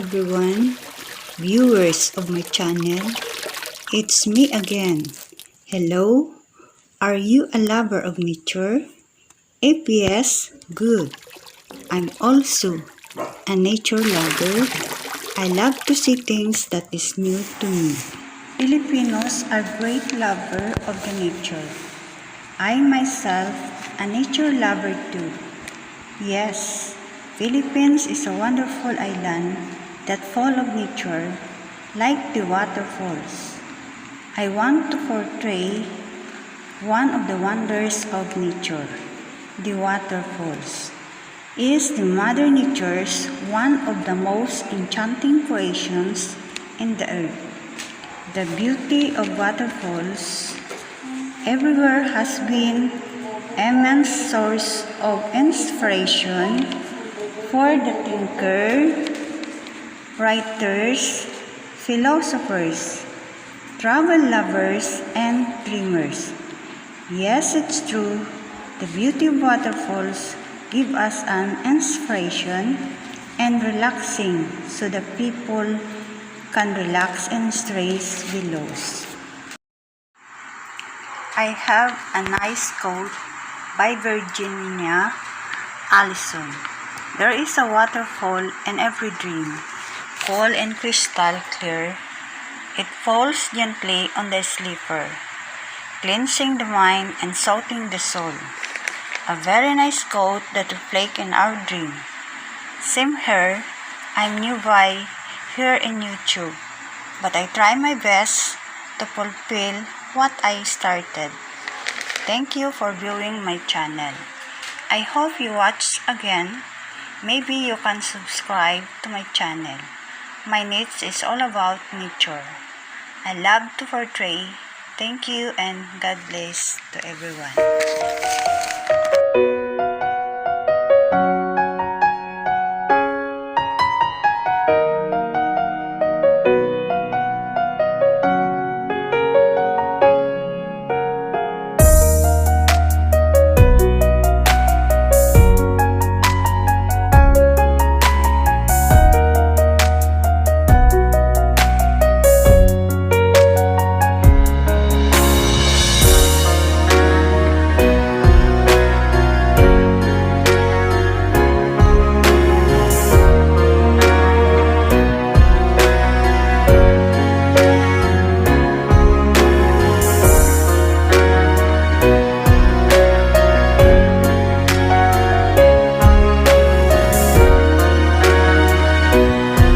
everyone, viewers of my channel. It's me again. Hello, are you a lover of nature? If yes, good. I'm also a nature lover. I love to see things that is new to me. Filipinos are great lover of the nature. I myself a nature lover too. Yes, Philippines is a wonderful island that full of nature, like the waterfalls. I want to portray one of the wonders of nature, the waterfalls. Is the Mother Nature's one of the most enchanting creations in the earth. The beauty of waterfalls everywhere has been immense source of inspiration for the thinker, writers, philosophers, travel lovers, and dreamers. Yes, it's true. The beauty of waterfalls give us an inspiration and relaxing so the people can relax and stress below. I have a nice quote by Virginia Allison. There is a waterfall in every dream, cool and crystal clear. It falls gently on the sleeper, cleansing the mind and soothing the soul. A very nice quote that reflects in our dream. Same here, I'm new by here in YouTube, but I try my best to fulfill what I started. Thank you for viewing my channel. I hope you watch again. Maybe you can subscribe to my channel. My niche is all about nature. I love to portray. Thank you and God bless to everyone.